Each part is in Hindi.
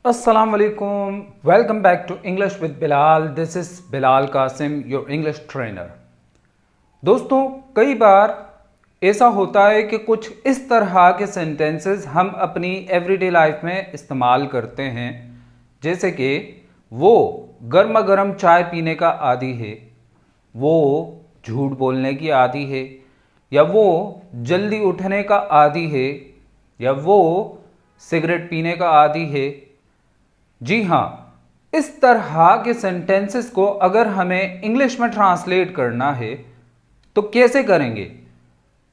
Assalamu alaikum. Welcome back to English with Bilal. This is Bilal Qasim, your English trainer. दोस्तों, कई बार ऐसा होता है कि कुछ इस तरह के सेंटेंसेस हम अपनी एवरीडे लाइफ में इस्तेमाल करते हैं, जैसे कि वो गर्मा गर्म चाय पीने का आदी है, वो झूठ बोलने की आदी है, या वो जल्दी उठने का आदी है, या वो सिगरेट पीने का आदी है। जी हाँ, इस तरह के सेंटेंसेस को अगर हमें इंग्लिश में ट्रांसलेट करना है तो कैसे करेंगे?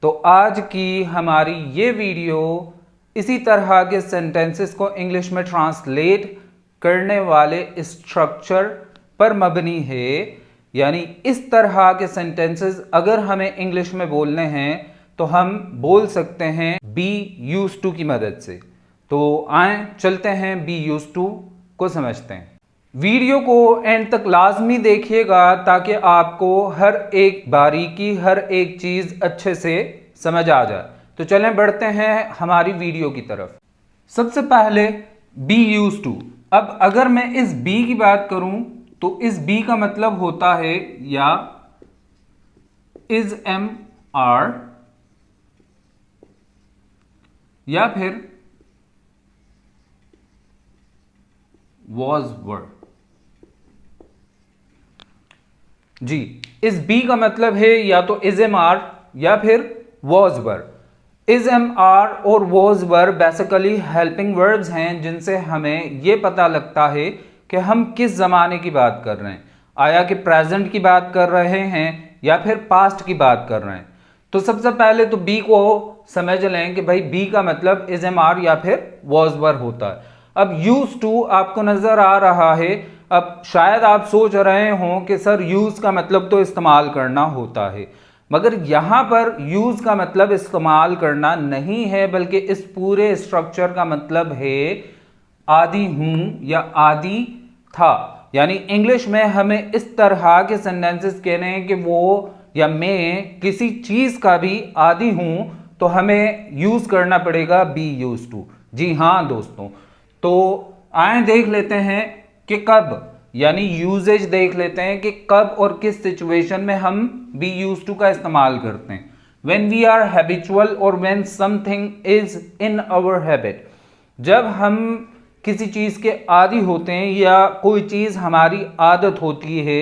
तो आज की हमारी ये वीडियो इसी तरह के सेंटेंसेस को इंग्लिश में ट्रांसलेट करने वाले स्ट्रक्चर पर मबनी है। यानी इस तरह के सेंटेंसेस अगर हमें इंग्लिश में बोलने हैं तो हम बोल सकते हैं बी यूज्ड टू की मदद से। तो आए चलते हैं बी यूज्ड टू को समझते हैं। वीडियो को एंड तक लाजमी देखिएगा ताकि आपको हर एक बारीकी, हर एक चीज अच्छे से समझ आ जाए। तो चलें बढ़ते हैं हमारी वीडियो की तरफ। सबसे पहले बी यूज्ड टू। अब अगर मैं इस बी की बात करूं तो इस बी का मतलब होता है या इज एम आर, या फिर was were। जी, इस बी का मतलब है या तो इज एम आर या फिर was were। Is am are और was were basically helping verbs हैं जिनसे हमें यह पता लगता है कि हम किस जमाने की बात कर रहे हैं, आया कि प्रेजेंट की बात कर रहे हैं या फिर पास्ट की बात कर रहे हैं। तो सबसे पहले तो बी को समझ लें कि भाई बी का मतलब इज एम आर या फिर was were होता है। अब यूज टू आपको नजर आ रहा है। अब शायद आप सोच रहे हों कि सर यूज का मतलब तो इस्तेमाल करना होता है, मगर यहां पर यूज का मतलब इस्तेमाल करना नहीं है, बल्कि इस पूरे स्ट्रक्चर का मतलब है आदि हूं या आदि था। यानी इंग्लिश में हमें इस तरह के सेंटेंसेस कहने हैं कि वो या मैं किसी चीज का भी आदि हूं तो हमें यूज करना पड़ेगा बी यूज टू। जी हां दोस्तों, तो आए देख लेते हैं कि कब, यानी यूजेज देख लेते हैं कि कब और किस सिचुएशन में हम बी यूज टू का इस्तेमाल करते हैं। व्हेन वी आर हैबिचुअल और when something is in our habit. जब हम किसी चीज के आदी होते हैं या कोई चीज हमारी आदत होती है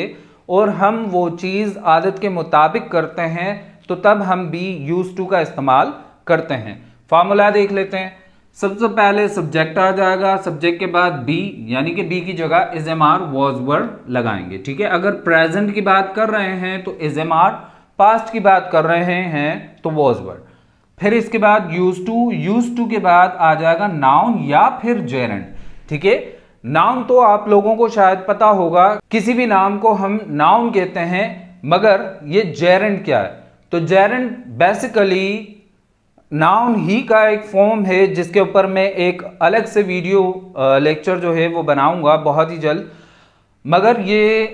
और हम वो चीज आदत के मुताबिक करते हैं तो तब हम बी यूज टू का इस्तेमाल करते हैं। फॉर्मूला देख लेते हैं। सबसे पहले सब्जेक्ट आ जाएगा, सब्जेक्ट के बाद बी, यानी कि बी की जगह is am are was were लगाएंगे। ठीक है, अगर प्रेजेंट की बात कर रहे हैं तो इज एम आर, पास्ट की बात कर रहे हैं तो was were। फिर इसके बाद यूज टू के बाद आ जाएगा नाउन या फिर जेरेंड। ठीक है, नाउन तो आप लोगों को शायद पता होगा, किसी भी नाम को हम नाउन कहते हैं, मगर ये जेरेंड क्या है? तो जेरेंड बेसिकली नाउन ही का एक फॉर्म है जिसके ऊपर मैं एक अलग से वीडियो लेक्चर जो है वो बनाऊंगा बहुत ही जल्द। मगर ये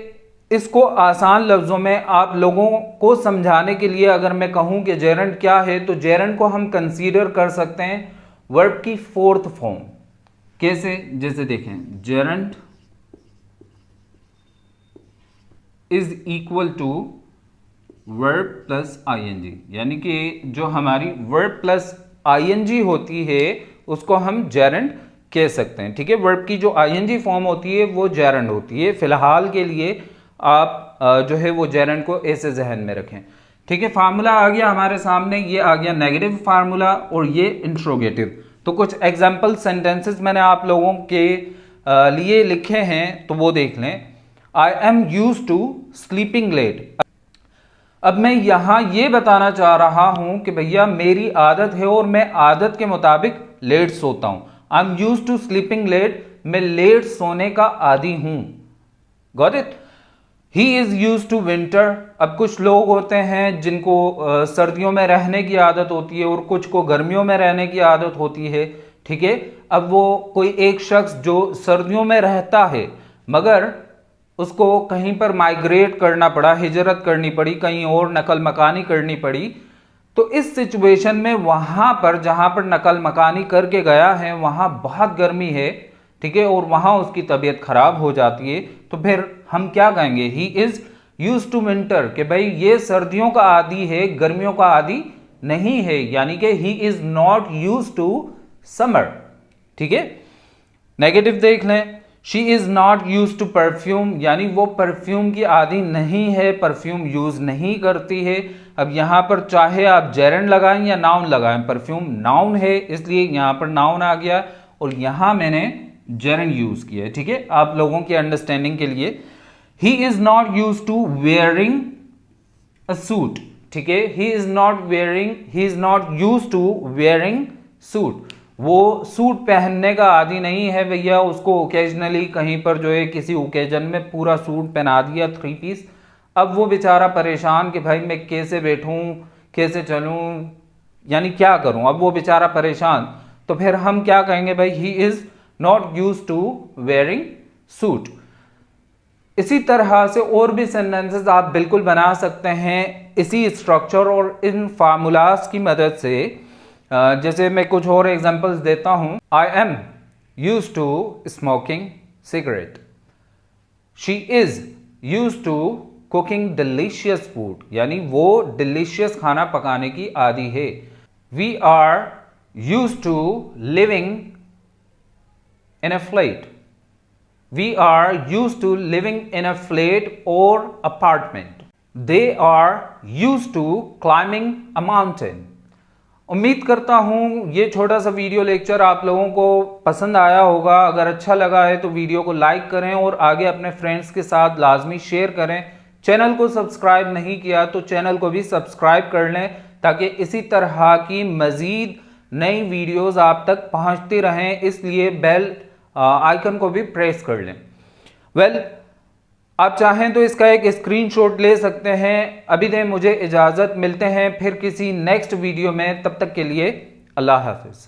इसको आसान लफ्जों में आप लोगों को समझाने के लिए अगर मैं कहूं कि जेरेंड क्या है, तो जेरेंड को हम कंसीडर कर सकते हैं वर्ब की फोर्थ फॉर्म। कैसे? जैसे देखें, gerund is equal to verb plus ING, यानी कि जो हमारी वर्ब प्लस आईएनजी होती है उसको हम जेरेंड कह सकते हैं। ठीक है, वर्ब की जो आईएनजी फॉर्म होती है वो जेरेंड होती है। फिलहाल के लिए आप जो है वो जेरेंड को ऐसे जहन में रखें। ठीक है, फार्मूला आ गया हमारे सामने, ये आ गया नेगेटिव फार्मूला और ये इंट्रोगेटिव। तो कुछ एग्जाम्पल सेंटेंसेस मैंने आप लोगों के लिए लिखे हैं तो वो देख लें। I am used to sleeping late. अब मैं यहां यह बताना चाह रहा हूं कि भैया मेरी आदत है और मैं आदत के मुताबिक लेट सोता हूं। I am used to sleeping late, मैं लेट सोने का आदी हूं। Got it? He is used to winter. अब कुछ लोग होते हैं जिनको सर्दियों में रहने की आदत होती है और कुछ को गर्मियों में रहने की आदत होती है। ठीक है, अब वो कोई एक शख्स जो सर्दियों में रहता है मगर उसको कहीं पर माइग्रेट करना पड़ा, हिजरत करनी पड़ी, कहीं और नकल मकानी करनी पड़ी, तो इस सिचुएशन में वहां पर जहां पर नकल मकानी करके गया है वहां बहुत गर्मी है। ठीक है, और वहां उसकी तबीयत खराब हो जाती है, तो फिर हम क्या कहेंगे? He is used to winter, कि भाई ये सर्दियों का आदी है, गर्मियों का आदी नहीं है, यानी कि he is not used to summer. ठीक है, नेगेटिव देख लें, she is not use to perfume, यानी वो परफ्यूम की आदी नहीं है, परफ्यूम यूज नहीं करती है। अब यहां पर चाहे आप जेरंड लगाएं या नाउन लगाएं, परफ्यूम नाउन है इसलिए यहां पर नाउन आ गया और यहां मैंने जेरंड यूज किया है। ठीक है, आप लोगों की अंडरस्टैंडिंग के लिए। He is not use to wearing a suit. ठीक है, he is not use to wearing suit, वो सूट पहनने का आदी नहीं है भैया, उसको ओकेजनली कहीं पर जो है किसी ओकेजन में पूरा सूट पहना दिया 3 पीस। अब वो बेचारा परेशान कि भाई मैं कैसे बैठूं, कैसे चलूं, यानी क्या करूं, अब वो बेचारा परेशान। तो फिर हम क्या कहेंगे भाई? He is not use to wearing suit. इसी तरह से और भी सेंटेंसेस आप बिल्कुल बना सकते हैं इसी स्ट्रक्चर और इन फार्मूलाज की मदद से। जैसे मैं कुछ और एग्जांपल्स देता हूं। I am use to smoking cigarette. She is use to cooking delicious food, यानी वो डिलीशियस खाना पकाने की आदी है। We are use to living in a flat. We are used to living in a flat or apartment. They are used to climbing a mountain. उम्मीद करता हूं ये छोटा सा वीडियो लेक्चर आप लोगों को पसंद आया होगा। अगर अच्छा लगा है तो वीडियो को लाइक करें और आगे अपने फ्रेंड्स के साथ लाजमी शेयर करें। चैनल को सब्सक्राइब नहीं किया तो चैनल को भी सब्सक्राइब कर लें ताकि इसी तरह की मजीद नई वीडियोस आप तक पहुंचती रहें, इसलिए बेल आइकन को भी प्रेस कर लें। वेल, आप चाहें तो इसका एक स्क्रीनशॉट ले सकते हैं। अभी दें मुझे इजाज़त, मिलते हैं फिर किसी नेक्स्ट वीडियो में, तब तक के लिए अल्लाह हाफिज़।